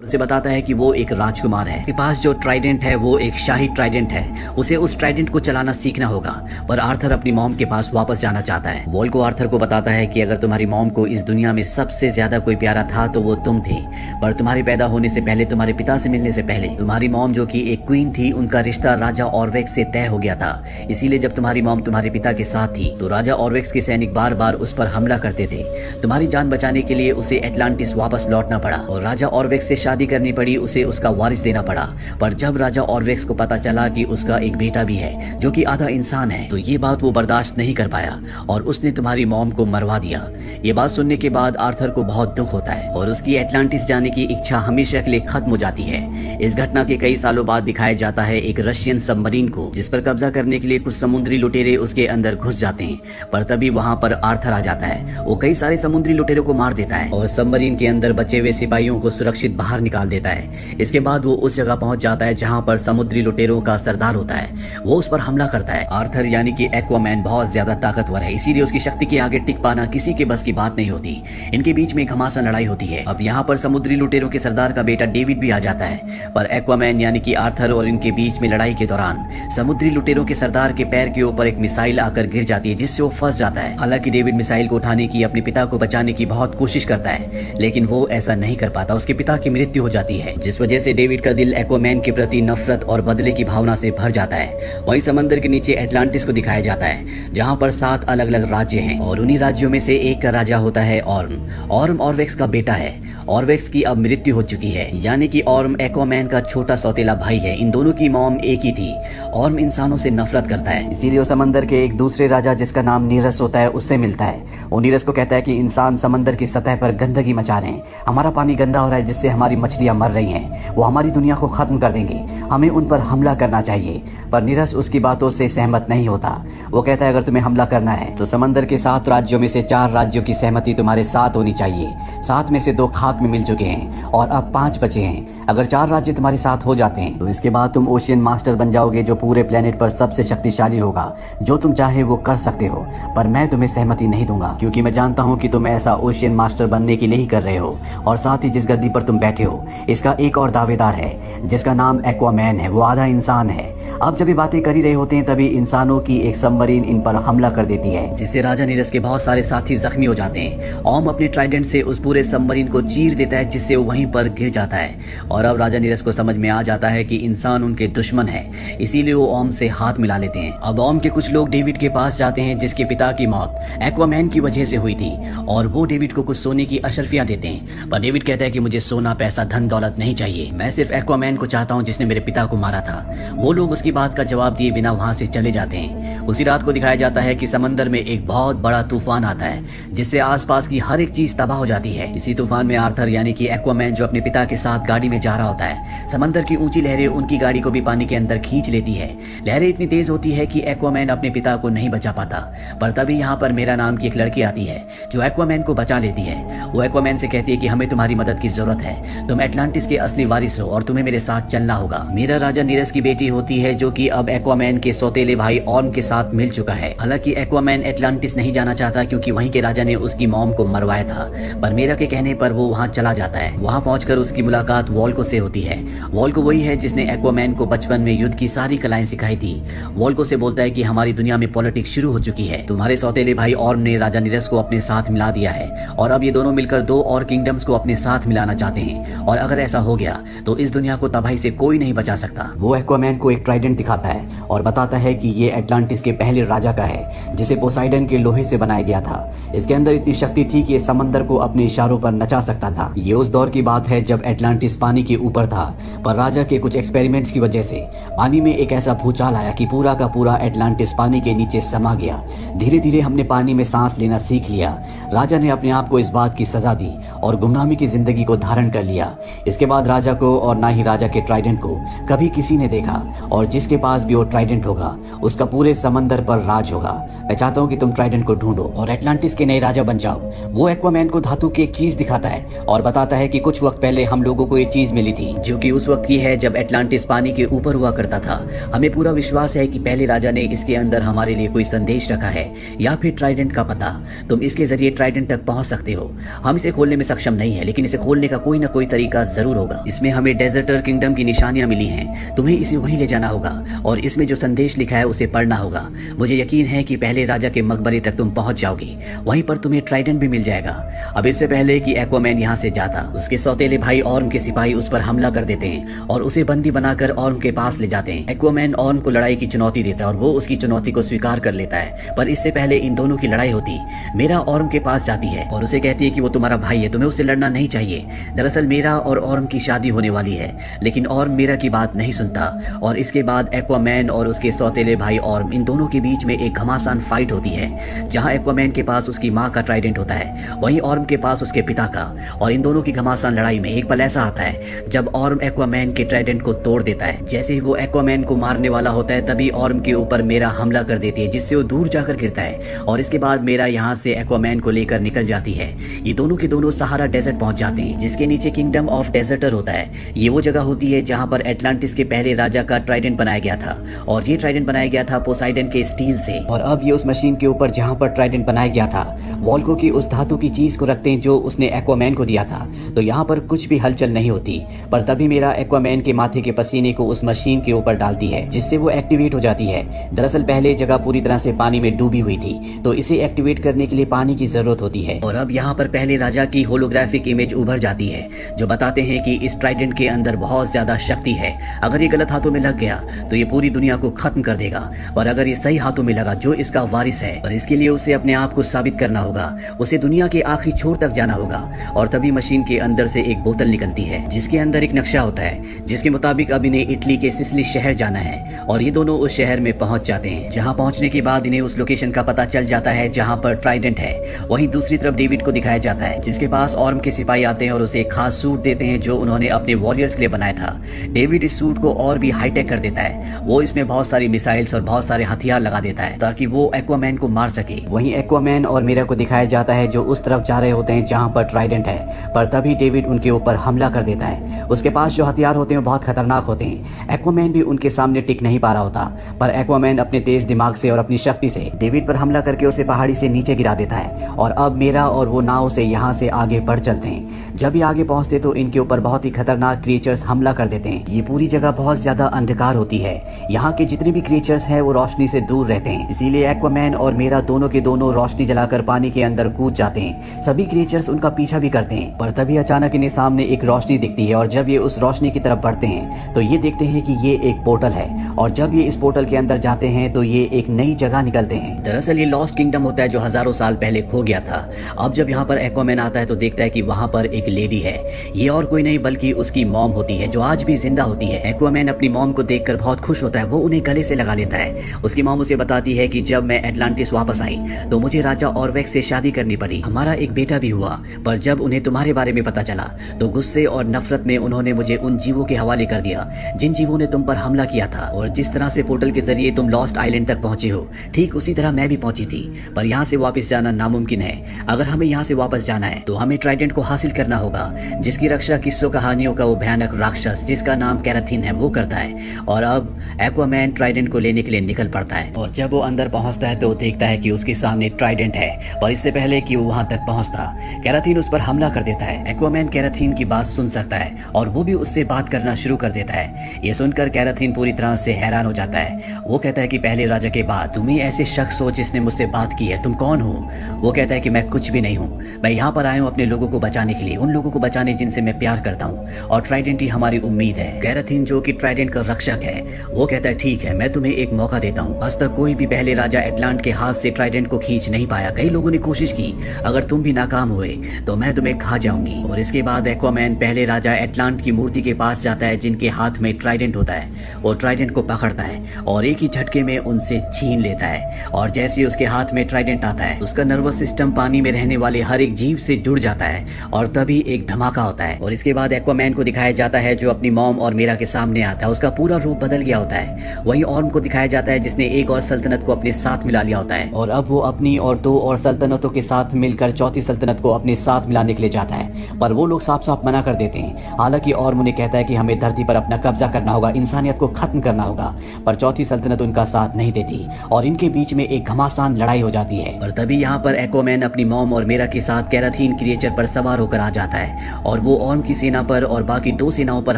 और उसे बताता है कि वो एक राजकुमार है, उसके पास जो ट्राइडेंट है वो एक शाही ट्राइडेंट है, उसे उस ट्राइडेंट को चलाना सीखना होगा। पर आर्थर अपनी मॉम के पास वापस जाना चाहता है। वॉल को आर्थर को बताता है कि अगर तुम्हारी मॉम को इस दुनिया में सबसे ज्यादा कोई प्यारा था तो वो तुम थे, पर तुम्हारे पैदा होने से पहले, तुम्हारे पिता से मिलने से पहले, तुम्हारी मॉम जो कि एक क्वीन थी, उनका रिश्ता राजा ऑरवेक्स से तय हो गया था। इसीलिए जब तुम्हारी मॉम तुम्हारे पिता के साथ थी तो राजा ऑरवेक्स के सैनिक बार बार उस पर हमला करते थे। तुम्हारी जान बचाने के लिए उसे एटलांटिस वापस लौटना पड़ा और राजा ऑरवेक्स से शादी करनी पड़ी, उसे उसका वारिस देना पड़ा। पर जब राजा ऑरवेक्स को पता चला कि उसका एक बेटा भी है जो कि आधा इंसान है, तो ये बात वो बर्दाश्त नहीं कर पाया और उसने तुम्हारी मॉम को मरवा दिया। ये बात सुनने के बाद आर्थर को बहुत दुख होता है और उसकी एटलांटिस जाने की इच्छा हमेशा के लिए खत्म हो जाती है। इस घटना के कई सालों बाद दिखाया जाता है एक रशियन सबमरीन को, जिस पर कब्जा करने के लिए कुछ समुद्री लुटेरे उसके अंदर घुस जाते हैं। पर तभी वहां पर आर्थर आ जाता है। वो कई सारे समुद्री लुटेरों को मार देता है और सबमरीन के अंदर बचे हुए सिपाहियों को सुरक्षित बाहर निकाल देता है। इसके बाद वो उस जगह पहुंच जाता है जहां पर समुद्री लुटेरों का सरदार होता है। वो उस पर हमला करता है। आर्थर यानी कि एक्वामैन बहुत ज्यादा ताकतवर है, इसीलिए उसकी शक्ति के आगे टिक पाना किसी के बस की बात नहीं होती। इनके बीच में घमासान लड़ाई होती है। अब यहाँ पर समुद्री लुटेरों के सरदार का बेटा डेविड भी आ जाता है। पर एक्वामैन यानी कि आर्थर और इनके बीच में लड़ाई के दौरान समुद्री लुटेरों के सरदार के पैर के ऊपर एक मिसाइल आकर गिर जाती है, जिससे वो फंस जाता है। हालांकि डेविड मिसाइल को उठाने की, अपने पिता को बचाने की बहुत कोशिश करता है, लेकिन वो ऐसा नहीं कर पाता। उसके पिता की मृत्यु हो जाती है, जिस वजह से डेविड का दिल एक्वामैन के प्रति नफरत और बदले की भावना से भर जाता है। वहीं समंदर के नीचे एटलांटिस को दिखाया जाता है, जहां पर 7 अलग अलग राज्य हैं और उन्हीं राज्यों में से एक का राजा होता है ऑर्म ऑरवेक्स का बेटा है। ऑरवेक्स की अब मृत्यु हो चुकी है, यानी कि ऑर्म एक्वामैन का छोटा सौतेला भाई है। इन दोनों की मॉम एक ही थी। ऑर्म इंसानों से नफरत करता है, इसीलिए वो समंदर के एक दूसरे राजा जिसका नाम नीरस होता है उससे मिलता है। वो नीरस को कहता है कि इंसान समंदर की सतह पर गंदगी मचा रहे हैं, हमारा पानी गंदा हो रहा है जिससे हमारी मछलियां मर रही हैं, वो हमारी दुनिया को खत्म कर देंगे, हमें उन पर हमला करना चाहिए। पर नीरस उसकी बातों से सहमत नहीं होता। वो कहता है अगर तुम्हें हमला करना है तो समंदर के 7 राज्यों में से 4 राज्यों की सहमति तुम्हारे साथ होनी चाहिए। 7 में से 2 खाक में मिल चुके हैं और अब 5 बचे हैं। अगर 4 राज्य तुम्हारे साथ हो जाते हैं तो इसके बाद तुम ओशियन मास्टर बन जाओगे, जो पूरे प्लेनेट पर सबसे शक्तिशाली होगा। जो तुम चाहे वो कर सकते हो, पर मैं तुम्हें सहमति नहीं दूंगा, क्योंकि मैं जानता हूँ कि तुम ऐसा ओशियन मास्टर बनने के लिए ही कर रहे हो। और साथ ही जिस गद्दी पर तुम बैठे हो, इसका एक और दावेदार है जिसका नाम एक्वामैन है। वो आधा इंसान है। अब जब ये बातें कर ही रहे होते हैं तभी इंसानों की एक सबमरीन इन पर हमला कर देती है, जिससे राजा नीरस के बहुत सारे साथी जख्मी हो जाते हैं। ऑर्म अपने ट्राइडेंट से उस पूरे सबमरीन को चीर देता है, जिससे वो वहीं पर गिर जाता है। और अब राजा नीरस को समझ में आ जाता है कि इंसान उनके दुश्मन है, इसीलिए वो ऑर्म से हाथ मिला लेते हैं। अब ऑर्म के कुछ लोग डेविड के पास जाते हैं, जिसके पिता की मौत एक्वामैन की वजह से हुई थी, और वो डेविड को कुछ सोने की अशर्फियां देते हैं। पर डेविड कहता है कि मुझे सोना, पैसा, धन दौलत नहीं चाहिए, मैं सिर्फ एक्वामैन को चाहता हूँ जिसने मेरे पिता को मारा था। वो लोग उसकी बात का जवाब दिए बिना वहां से चले जाते हैं। उसी रात को दिखाया जाता है कि समंदर में एक बहुत बड़ा तूफान आता है, जिससे आसपास की हर एक चीज तबाह हो जाती है। इसी तूफान में आर्थर यानी कि एक्वामैन, जो अपने पिता के साथ गाड़ी में जा रहा होता है, समंदर की ऊंची लहरें उनकी गाड़ी को भी पानी के अंदर खींच लेती है। लहरें इतनी तेज होती है कि एक्वामैन अपने पिता को नहीं बचा पाता। पर तभी यहाँ पर मेरा नाम की एक लड़की आती है जो एक्वामैन को बचा लेती है। वो एक्वामैन से कहती है कि हमें तुम्हारी मदद की जरूरत है, तुम एटलांटिस के असली वारिस हो और तुम्हें मेरे साथ चलना होगा। मीरा राजा नीरस की बेटी होती है, जो कि अब एक्वामैन के सौतेले भाई ऑर्म के साथ मिल चुका है। हालांकि एक्वामैन एटलांटिस नहीं जाना चाहता, क्योंकि वहीं के राजा ने उसकी मॉम को मरवाया था। पर मीरा के कहने पर वो वहां चला जाता है। वहां पहुंचकर उसकी मुलाकात वॉल्को से होती है। वॉल्को वही है जिसने एक्वामैन को बचपन में युद्ध की सारी कलाएं सिखाई थी। वॉल्को से बोलता है कि हमारी दुनिया में पॉलिटिक्स शुरू हो चुकी है, तुम्हारे सौतेले भाई ऑर्म ने राजा नीरस को अपने साथ मिला दिया है, और अब ये दोनों मिलकर 2 और किंगडम्स को अपने साथ मिलाना चाहते हैं। और अगर ऐसा हो गया तो इस दुनिया को तबाही से कोई नहीं बचा सकता। वो एक्वामैन को एक ट्राइडेंट दिखाता है और बताता है कि ये एटलांटिस के पहले राजा का है, जिसे पोसाइडन के लोहे से बनाया गया था। इसके अंदर इतनी शक्ति थी कि ये समंदर को अपने इशारों पर नचा सकता था। ये उस दौर की बात है जब एटलांटिस पानी के ऊपर था, पर राजा के कुछ एक्सपेरिमेंट्स की वजह से पानी में एक ऐसा भूचाल आया कि पूरा का पूरा एटलांटिस पानी के नीचे समा गया। धीरे धीरे हमने पानी में सांस लेना सीख लिया। राजा ने अपने आप को इस बात की सजा दी और गुमनामी की जिंदगी को धारण कर लिया। इसके बाद राजा को और ना ही राजा के ट्राइडेंट को कभी किसी ने देखा, और जिसके पास भी वो ट्राइडेंट होगा उसका पूरे समंदर पर राज होगा। मैं चाहता हूँ कि तुम ट्राइडेंट को ढूंढो और एटलांटिस के नए राजा बन जाओ। वो एक्वामैन को धातु की एक चीज दिखाता है और बताता है कि कुछ कुछ वक्त पहले हम लोगों को ये चीज मिली थी, जो कि उस वक्त की है जब एटलांटिस पानी के ऊपर हुआ करता था। हमें पूरा विश्वास है कि पहले राजा ने इसके अंदर हमारे लिए कोई संदेश रखा है या फिर ट्राइडेंट का पता। तुम इसके जरिए ट्राइडेंट तक पहुंच सकते हो। हम इसे खोलने में सक्षम नहीं है, लेकिन इसे खोलने का कोई ना कोई तरीका जरूर होगा। इसमें हमें डेजर्टर किंगडम की निशानियां मिली हैं। तुम्हें इसे वहीं ले जाना होगा और इसमें जो संदेश लिखा है उसे पढ़ना होगा। मुझे यकीन है कि पहले राजा के मकबरे तक तुम पहुंच जाओगे, वहीं पर तुम्हें ट्राइडेंट भी मिल जाएगा। अब इससे पहले कि एक्वामैन यहाँ से जाता, उसके सौतेले भाई ऑर्म के सिपाही उस पर हमला कर देते हैं और उसे बंदी बनाकर ऑर्म के पास ले जाते हैं। एक्वामैन ऑर्म को लड़ाई की चुनौती देता है और वो उसकी चुनौती को स्वीकार कर लेता है। पर इससे पहले इन दोनों की लड़ाई होती, मेरा ऑर्म के पास जाती है और उसे कहती है कि वो तुम्हारा भाई है, तुम्हें उससे लड़ना नहीं चाहिए। दरअसल मेरा और ऑर्म की शादी होने वाली है, लेकिन ऑर्म मेरा की बात नहीं सुनता और इसके बाद एक्वामैन और उसके सौतेले भाई ऑर्म, इन दोनों के बीच में एक घमासान फाइट होती है, जहां एक्वामैन के पास उसकी माँ का ट्राइडेंट होता है, वहीं ऑर्म के पास उसके पिता का। और इन दोनों की घमासान लड़ाई में एक पल ऐसा आता है जब ऑर्म एक्वामैन के ट्राइडेंट को तोड़ देता है। जैसे ही वो एक्वामैन को मारने वाला होता है, तभी ऑर्म के ऊपर मेरा हमला कर देती है, जिससे वो दूर जाकर गिरता है और इसके बाद मेरा यहाँ से एक्वामैन को लेकर निकल जाती है। ये दोनों के दोनों सहारा डेजर्ट पहुंच जाते हैं, जिसके नीचे किंगडम ऑफ डेजर्टर होता है। ये वो जगह होती है जहाँ पर एटलांटिस के पहले राजा का ट्राइडेंट बनाया गया था और ये ट्राइडेंट बनाया गया था पोसाइडन के स्टील से। और अब ये उस मशीन के ऊपर जहाँ पर ट्राइडेंट बनाया गया था, वॉल्को की उस धातु की चीज को रखते हैं जो उसने एक्वामैन को दिया था। तो यहाँ पर कुछ भी हलचल नहीं होती, पर तभी मेरा एक्वामैन के माथे के पसीने को उस मशीन के ऊपर डालती है, जिससे वो एक्टिवेट हो जाती है। दरअसल पहले जगह पूरी तरह से पानी में डूबी हुई थी, तो इसे एक्टिवेट करने के लिए पानी की जरूरत होती है। और अब यहाँ पर पहले राजा की होलोग्राफिक इमेज उभर जाती है, जो बताते हैं कि इस ट्राइडेंट के अंदर बहुत ज्यादा शक्ति है। अगर ये गलत हाथों में लग गया तो ये पूरी दुनिया को खत्म कर देगा, और अगर ये सही हाथों में लगा जो इसका वारिस है, और इसके लिए उसे अपने आप को साबित करना होगा, उसे दुनिया के आखिरी छोर तक जाना होगा। और तभी मशीन के अंदर से एक बोतल निकलती है, जिसके अंदर एक नक्शा होता है, जिसके मुताबिक अब इन्हें इटली के सिसिली शहर जाना है। और ये दोनों उस शहर में पहुंच जाते हैं, जहां पहुंचने के बाद इन्हें उस लोकेशन का पता चल जाता है जहां पर ट्राइडेंट है। वहीं दूसरी तरफ डेविड को दिखाया जाता है, जिसके पास ऑर्म के सिपाही आते हैं और उसे एक खास सूट देते हैं जो उन्होंने अपने वॉरियर्स के लिए बनाया था। डेविड इस सूट को और भी हाईटेक कर देता है। वो इसमें बहुत सारी मिसाइल्स और बहुत सारे हथियार लगा देता है ताकि वो एक्वामैन को मार सके। वहीं एक्वामैन और मीरा को दिखाया जाता है जो उस तरफ जा रहे होते हैं जहां पर ट्राइडेंट है, पर तभी डेविड उनके ऊपर हमला कर देता है। उसके पास जो हथियार होते हैं बहुत खतरनाक होते हैं। एक्वामैन भी उनके सामने टिक नहीं पा रहा होता, पर एक्वामैन अपने तेज दिमाग से और अपनी शक्ति से डेविड पर हमला करके उसे पहाड़ी से नीचे गिरा देता है। और अब मेरा और वो नाव से यहाँ से आगे बढ़ चलते हैं। जब ये आगे पहुंचते तो इनके ऊपर बहुत ही खतरनाक क्रिएचर्स हमला कर देते हैं। ये पूरी जगह बहुत ज्यादा अंधकार होती है। यहाँ के जितने भी क्रिएचर्स हैं वो रोशनी से दूर रहते हैं, इसीलिए एक्वामैन और मेरा दोनों के दोनों रोशनी जलाकर पानी के अंदर कूद जाते हैं। सभी क्रिएचर्स उनका पीछा भी करते हैं, पर तभी अचानक इन्हें सामने एक रोशनी दिखती है और जब ये उस रोशनी की तरफ बढ़ते हैं तो ये देखते हैं कि ये एक पोर्टल है, और जब ये इस पोर्टल के अंदर जाते हैं तो ये एक नई जगह निकलते हैं। दरअसल ये लॉस्ट किंगडम होता है जो हजारों साल पहले खो गया था। अब जब यहाँ पर एक्वामैन आता है तो देखता है कि वहाँ पर एक लेडी है। ये और कोई नहीं बल्कि उसकी मॉम होती है, जो आज भी जिंदा होती है। एक्वामैन अपनी मॉम को देखकर बहुत खुश होता है, वो उन्हें गले से लगा लेता है। उसकी मॉम उसे बताती है कि जब मैं एटलांटिस वापस आई तो मुझे राजा ऑरवेक्स से शादी करनी पड़ी। हमारा एक बेटा भी हुआ, पर जब उन्हें तुम्हारे बारे में पता चला तो गुस्से और नफरत में उन्होंने मुझे उन जीवों के हवाले कर दिया जिन जीवों ने तुम पर हमला किया था। और जिस तरह से पोर्टल के जरिए तुम लॉस्ट आइलैंड तक पहुंचे हो, ठीक उसी तरह मैं भी पहुंची थी, पर यहाँ से वापस जाना नामुमकिन है। अगर हमें यहाँ से वापस जाना है तो हमें ट्राइडेंट को हासिल करना होगा, जिसकी रक्षा किस्सों कहानियों का वो भयानक राक्षस जिसका नाम कैराथीन है वो करता है। और अब एक्वामैन ट्राइडेंट को लेने के लिए निकल पड़ता है, और जब वो अंदर पहुंचता है तो वो देखता है कि उसके सामने ट्राइडेंट है। पर इससे पहले कि वो वहां तक पहुंचता, कैराथीन उस पर हमला कर देता है। एक्वामैन कैराथीन की बात सुन सकता है और वो भी उससे बात करना शुरू कर देता है। ये सुनकर कैराथीन पूरी तरह से हैरान हो जाता है। वो कहता है कि पहले राजा के बाद तुम ही ऐसे शख्स हो जिसने मुझसे बात की है, तुम कौन हो? वो कहता है कि मैं कुछ भी नहीं हूँ, मैं यहाँ पर आया हूँ अपने लोगों को बचाने के लिए, उन लोगों को बचाने जिनसे मैं प्यार करता हूँ, और ट्राइडेंट ही हमारी उम्मीद है। कैराथीन जो कि ट्राइडेंट का रक्षक है, वो कहता है ठीक है, मैं तुम्हें एक मौका देता हूँ। आज तक कोई भी पहले राजा एटलांट के हाथ से ट्राइडेंट को खींच नहीं पाया। कई लोगों ने कोशिश की, अगर तुम भी नाकाम हुए तो मैं तुम्हें खा जाऊंगी। और इसके बाद एक्वामैन पहले राजा एटलांट की मूर्ति के पास जाता है जिनके हाथ में ट्राइडेंट होता है, और ट्राइडेंट को पकड़ता है और एक ही झटके में उनसे छीन लेता है। और जैसे उसके हाथ में ट्राइडेंट आता है, उसका नर्वस सिस्टम पानी में रहने वाले हर एक जीव से जुड़ जाता है, और तभी एक धमाका होता है। और इसके बाद एक्वामैन को दिखाया जाता है जो अपनी मॉम और मीरा के सामने आता है। उसका पूरा रूप बदल गया होता है। वहीं ऑर्म को दिखाया जाता है जिसने एक और सल्तनत को अपने साथ मिला लिया होता है, और अब वो अपनी और दो और सल्तनतों के साथ मिलकर चौथी सल्तनत को अपने साथ मिलाने के लिए जाता है। पर वो लोग साफ साफ मना कर देते हैं। हालांकि ऑर्म उन्हें कहता है कि हमें धरती पर अपना कब्जा करना होगा, इंसानियत को खत्म करना होगा, पर चौथी सल्तनत उनका साथ नहीं देती और इनके बीच में एक घमासान लड़ाई हो जाती है। और तभी यहाँ पर एक्वामैन अपनी मॉम और मेरा के साथ कैराथीन क्रिएचर पर सवार होकर आ जाता है और वो ऑर्म की सेना पर और बाकी 2 सेनाओं पर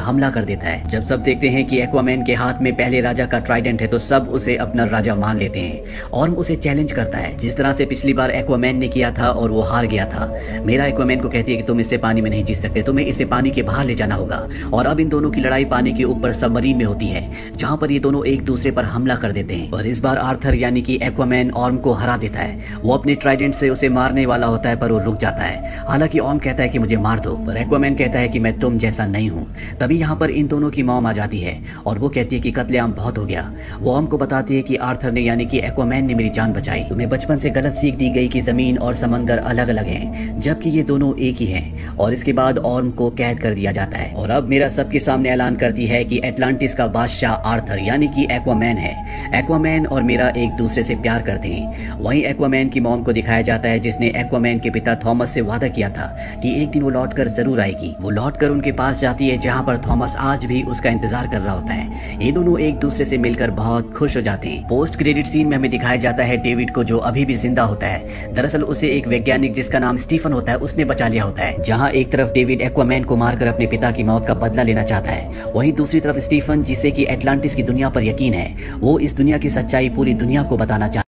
हमला कर देता है। जब सब देखते हैं कि एक्वामैन के हाथ में पहले राजा का ट्राइडेंट है तो सब उसे अपना राजा मान लेते हैं। ऑर्म उसे चैलेंज करता है जिस तरह से पिछली बार एक्वामैन ने किया था और वो हार गया था। मेरा एक्वामैन को कहती है कि तुम इससे पानी में नहीं जीत सकते, तुम्हें इसे पानी के बाहर ले जाना होगा। और अब इन दोनों की लड़ाई पानी के ऊपर सबमरीन में होती है जहां पर ये दोनों एक दूसरे पर हमला कर देते हैं। और इस बार आर्थर यानी कि एक्वामैन ऑर्म को हरा देता है। वो अपने ट्राइडेंट से उसे मारने वाला होता है पर वो रुक जाता है। हालांकि ऑर्म कहता है कि मुझे मार दो, पर एक्वामैन कहता है कि मैं तुम जैसा नहीं हूँ। तभी यहाँ पर इन दोनों की मॉम आ जाती है और वो कहती है कि कत्लेआम बहुत हो गया। वो ऑर्म को बताती है कि आर्थर ने यानी कि एक्वामैन ने मेरी जान बचाई। तुम्हें बचपन से गलत सीख दी गई कि जमीन और समंदर अलग अलग हैं, जबकि ये दोनों एक ही हैं। और इसके बाद ऑर्म को कैद कर दिया जाता है। और अब मेरा सबके सामने ऐलान करती है कि एटलांटिस का बादशाह आर्थर यानी कि एक्वामैन है। एक्वामैन और मेरा एक दूसरे से प्यार करते हैं। वहीं एक्वामैन की मॉम को दिखाया जाता है जिसने एक्वामैन के पिता थॉमस से वादा किया था कि एक दिन वो लौटकर जरूर आएगी। वो लौटकर उनके पास जाती है जहां पर थॉमस आज भी उसका इंतजार कर रहा होता है। ये दोनों एक दूसरे से मिलकर बहुत खुश हो जाते हैं। पोस्ट क्रेडिट सीन में हमें दिखाया जाता है डेविड को जो अभी भी जिंदा होता है। दरअसल उसे एक वैज्ञानिक जिसका नाम स्टीफन होता है उसने बचा लिया होता है। जहां एक तरफ डेविड एक्वामैन को मारकर अपने पिता की मौत का बदला लेना चाहता है, वहीं दूसरी तरफ स्टीफन जिसे कि एटलांटिस की दुनिया पर यकीन है, वो इस दुनिया की सच्चाई पूरी दुनिया को बताना चाहता है।